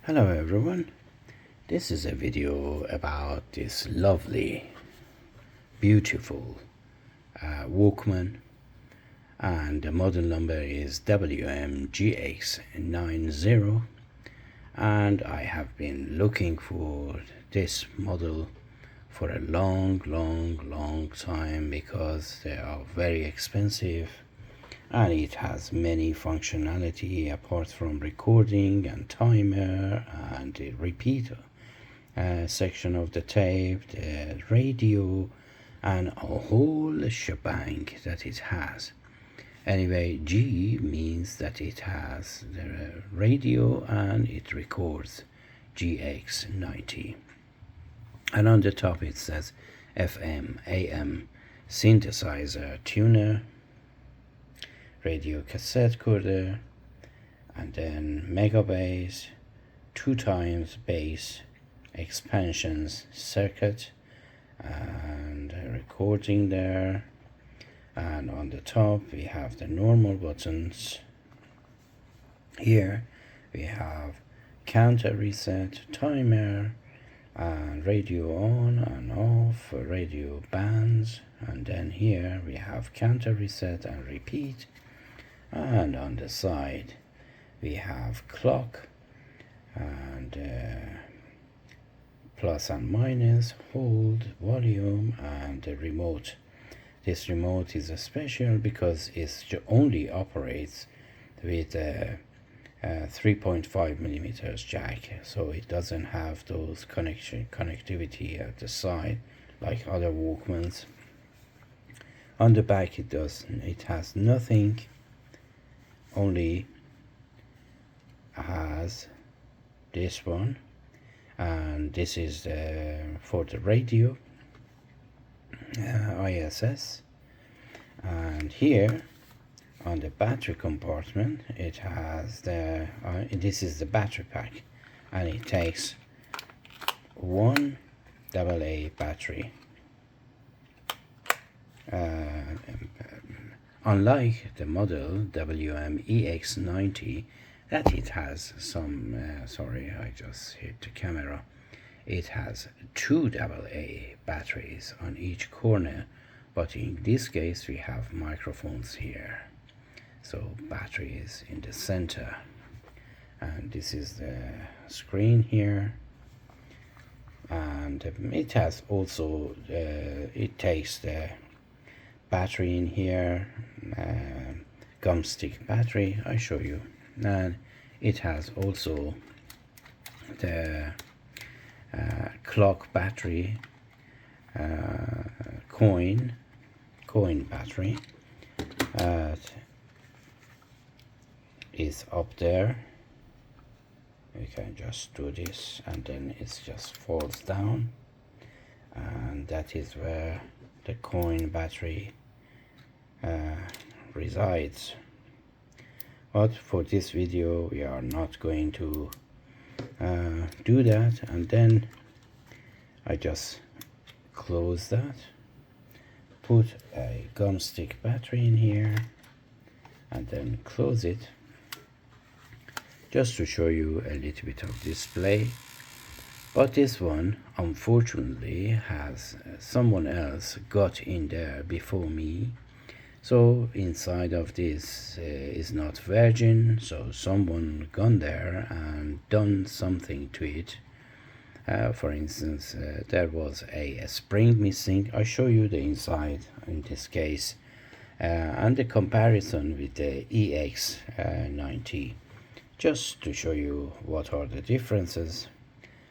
Hello everyone, this is a video about this lovely, beautiful Walkman, and the model number is WM-GX90, and I have been looking for this model for a long time because they are very expensive and it has many functionality apart from recording and timer and the repeater section of the tape, the radio, and a whole shebang that it has. Anyway, G means that it has the radio and it records GX90, and on the top it says FM, AM, synthesizer, tuner, radio cassette recorder, and then mega bass, 2x bass, expansions circuit, and recording there. And on the top we have the normal buttons. Here we have counter reset, timer, and radio on and off, radio bands, and then here we have counter reset and repeat. And on the side we have clock and plus and minus, hold, volume, and the remote. This remote is special because it only operates with a 3.5mm jack, so it doesn't have those connectivity at the side like other Walkmans. On the back it has nothing, only has this one, and this is for the radio, ISS. And here on the battery compartment it has the this is the battery pack, and it takes one AA battery. Unlike the model WM-EX90, that it has some, sorry, I just hit the camera, it has two AA batteries on each corner, but in this case we have microphones here, so battery is in the center. And this is the screen here, and it has also it takes the battery in here, gum stick battery, I show you, and it has also the clock battery, coin battery is up there. We can just do this and then it just falls down, and that is where the coin battery resides. But for this video we are not going to do that. And then I just close that, put a gum stick battery in here, and then close it, just to show you a little bit of display. But this one unfortunately has someone else got in there before me, so inside of this is not virgin, so someone gone there and done something to it. For instance, there was a spring missing. I show you the inside in this case, and the comparison with the EX90, just to show you what are the differences.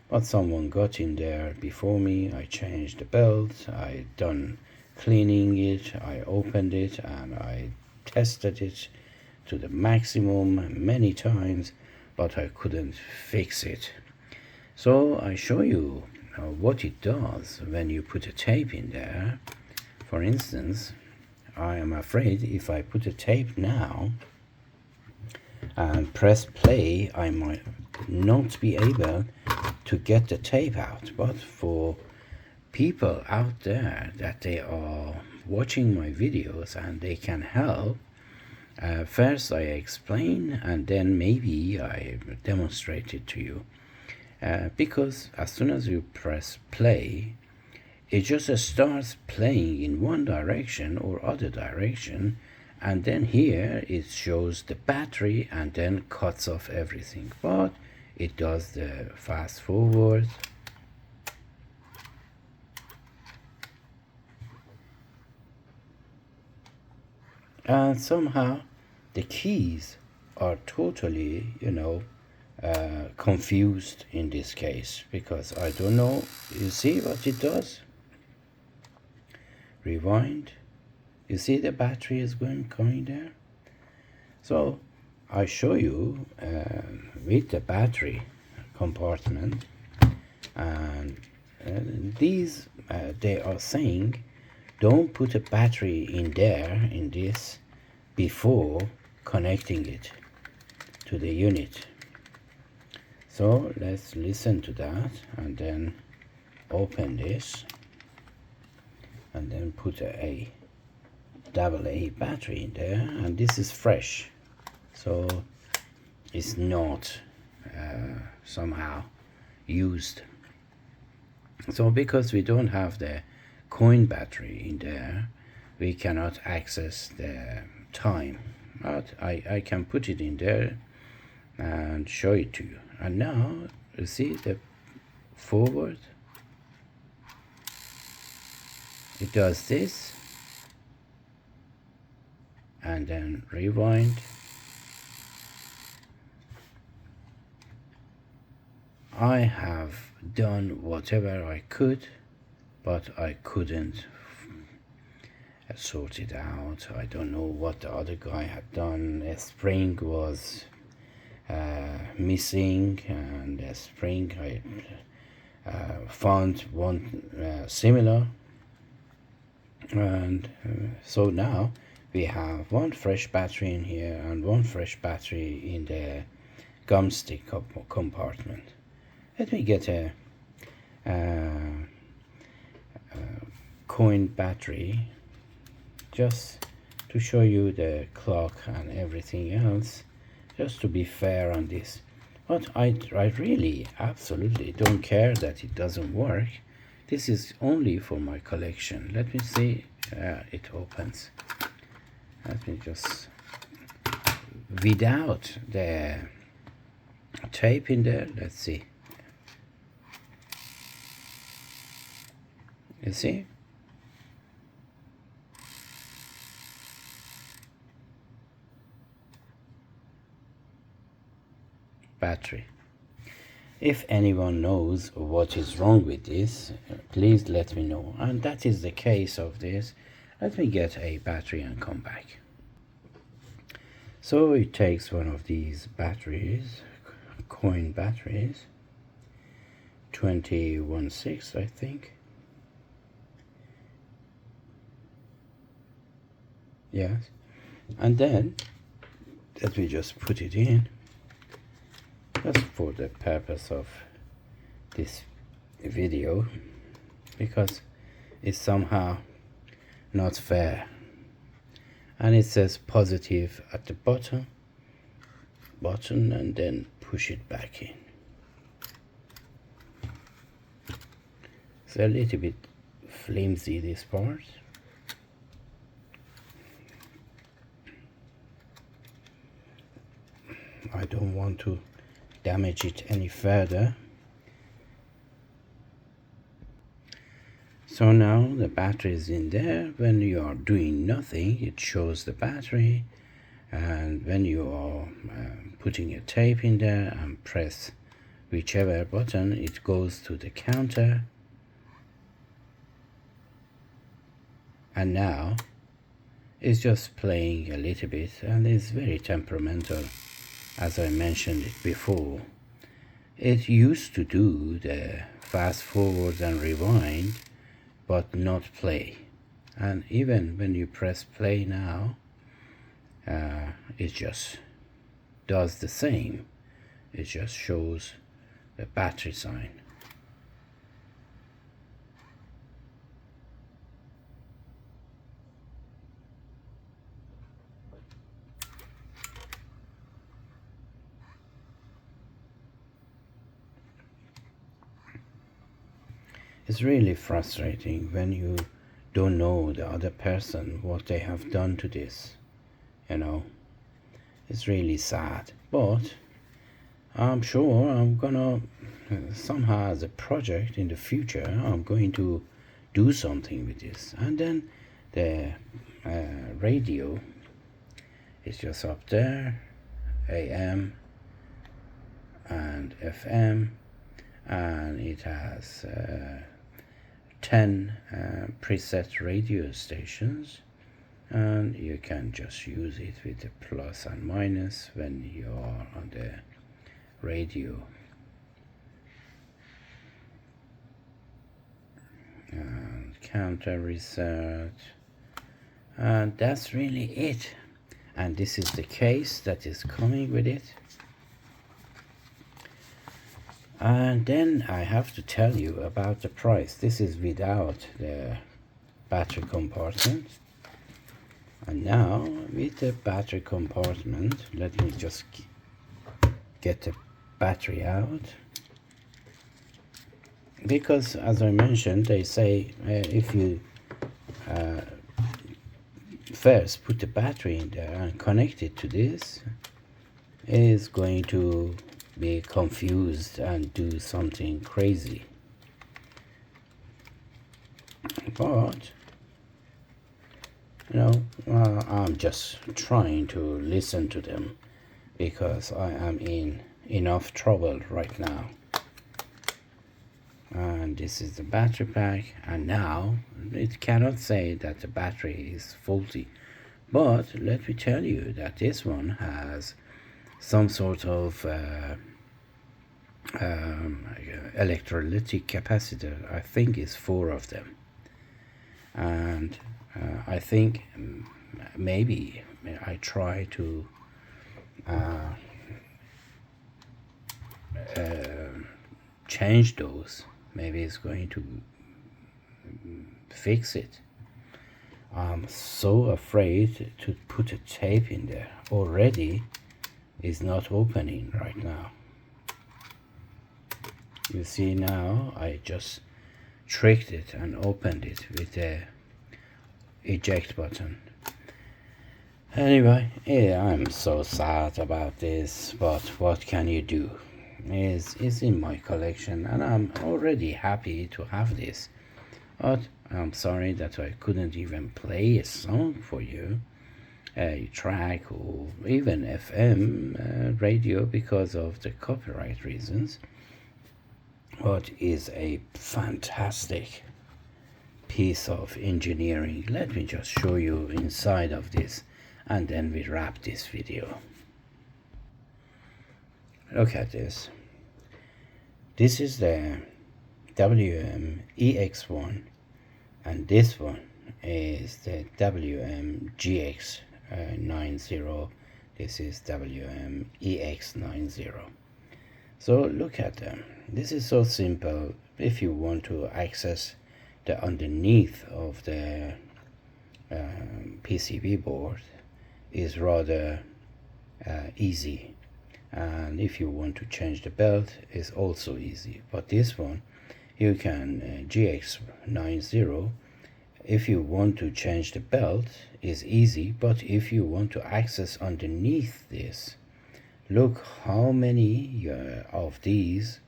But someone got in there before me. I changed the belt, I done cleaning it, I opened it, and I tested it to the maximum many times, but I couldn't fix it. So I show you what it does when you put a tape in there. For instance, I am afraid if I put a tape now and press play, I might not be able to get the tape out. But for people out there that they are watching my videos and they can help, first I explain and then maybe I demonstrate it to you. because as soon as you press play, it just starts playing in one direction or other direction, and then here it shows the battery and then cuts off everything. But it does the fast forward, and somehow the keys are totally, confused in this case, because I don't know. You see what it does? Rewind. You see the battery is coming there. So I show you with the battery compartment, and these they are saying don't put a battery in there, in this, before connecting it to the unit. So let's listen to that and then open this and then put a AA battery in there, and this is fresh, so it's not somehow used. So because we don't have the coin battery in there, we cannot access the time, but I can put it in there and show it to you. And now you see the forward, it does this, and then rewind. I have done whatever I could, but I couldn't sort it out. I don't know what the other guy had done. A spring was missing, and a spring I found one similar, and so now we have one fresh battery in here and one fresh battery in the gum stick compartment. Let me get a coin battery just to show you the clock and everything else, just to be fair on this. But I really absolutely don't care that it doesn't work. This is only for my collection. Let me see. It opens. Let me just, without the tape in there, let's see. You see? Battery. If anyone knows what is wrong with this, please let me know. And that is the case of this. Let me get a battery and come back. So it takes one of these batteries, coin batteries, 21.6 I think. Yes. And then let me just put it in, just for the purpose of this video, because it's somehow not fair. And it says positive at the bottom, and then push it back in. It's a little bit flimsy, this part. I don't want to damage it any further. So now the battery is in there. When you are doing nothing, it shows the battery, and when you are putting a tape in there and press whichever button, it goes to the counter. And now it's just playing a little bit, and it's very temperamental, as I mentioned it before. It used to do the fast forward and rewind, but not play. And even when you press play now, it just does the same. It just shows the battery sign. It's really frustrating when you don't know the other person, what they have done to this, you know. It's really sad, but I'm sure I'm gonna somehow, as a project in the future, I'm going to do something with this. And then the radio is just up there, AM and FM, and it has 10 preset radio stations, and you can just use it with the plus and minus when you are on the radio. And counter reset, and that's really it. And this is the case that is coming with it. And then I have to tell you about the price. This is without the battery compartment. And now with the battery compartment, let me just get the battery out. Because as I mentioned, they say if you first put the battery in there and connect it to this, it is going to be confused and do something crazy. But you know, I'm just trying to listen to them because I am in enough trouble right now. And this is the battery pack, and now it cannot say that the battery is faulty, but let me tell you that this one has some sort of electrolytic capacitor. I think it's 4 of them, and I think maybe I try to change those. Maybe it's going to fix it. I'm so afraid to put a tape in there. Already is not opening right now. You see now I just tricked it and opened it with the eject button. Anyway, yeah, I'm so sad about this, but what can you do? It's in my collection, and I'm already happy to have this. But I'm sorry that I couldn't even play a song for you, a track or even FM radio because of the copyright reasons. What is a fantastic piece of engineering. Let me just show you inside of this, and then we wrap this video. Look at this. This is the WM-EX1, and this one is the WM-GX90. This is WM-EX90. So look at them. This is so simple. If you want to access the underneath of the PCB board, is rather easy, and if you want to change the belt, is also easy. But this one you can GX90, if you want to change the belt, is easy. But if you want to access underneath this, look how many of these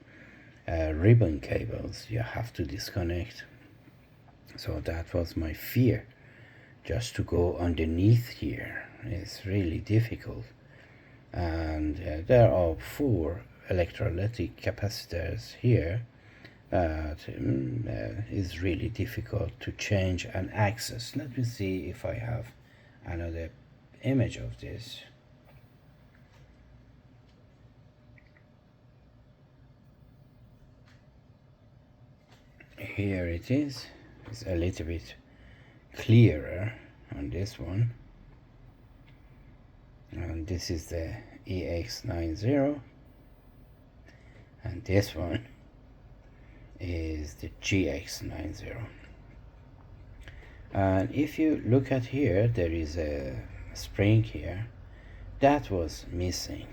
ribbon cables you have to disconnect. So that was my fear, just to go underneath here. It's really difficult, and there are 4 electrolytic capacitors here that is really difficult to change and access. Let me see if I have another image of this. Here it is. It's a little bit clearer on this one, and this is the EX90, and this one is the GX90. And if you look at here, there is a spring here that was missing,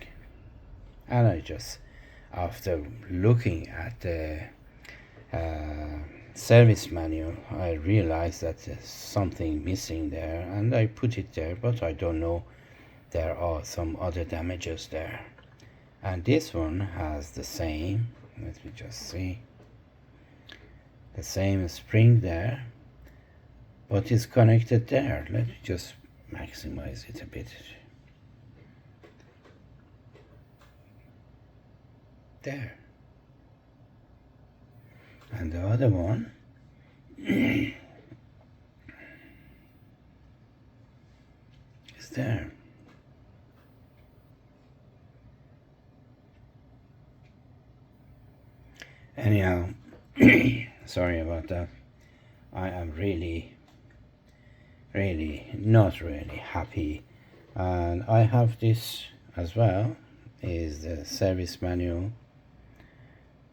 and I just, after looking at the service manual, I realized that there's something missing there, and I put it there, but I don't know, there are some other damages there. And this one has the same, let me just see, the same spring there, but it's connected there. Let me just maximize it a bit. There. And the other one is there. Anyhow, sorry about that. I am really not really happy, and I have this as well, is the service manual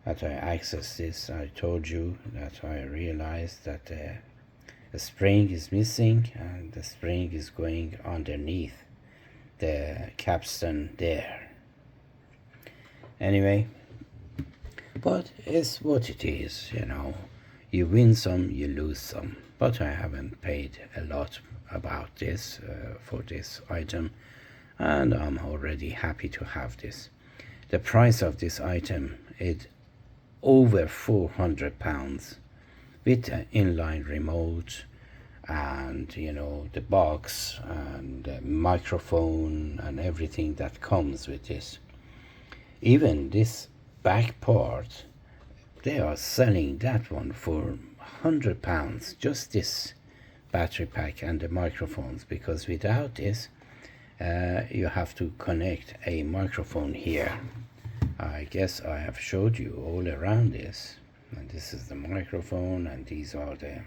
that I access this. I told you that I realized that the spring is missing, and the spring is going underneath the capstan there. Anyway, but it's what it is, you know. You win some, you lose some. But I haven't paid a lot about this for this item, and I'm already happy to have this. The price of this item is over £400 with an inline remote, and you know, the box and the microphone and everything that comes with this. Even this back part, they are selling that one for £100, just this battery pack and the microphones, because without this you have to connect a microphone here. I guess I have showed you all around this, and this is the microphone, and these are the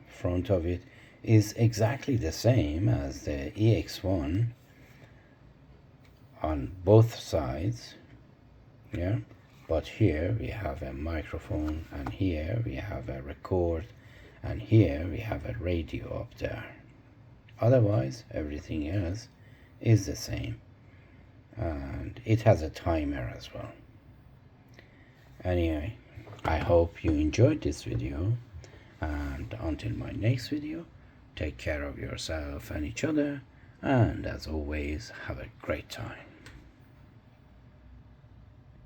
front of it is exactly the same as the EX1 on both sides, yeah, but here we have a microphone, and here we have a record, and here we have a radio up there. Otherwise everything else is the same, and it has a timer as well. Anyway, I hope you enjoyed this video, and until my next video, take care of yourself and each other, and as always, have a great time.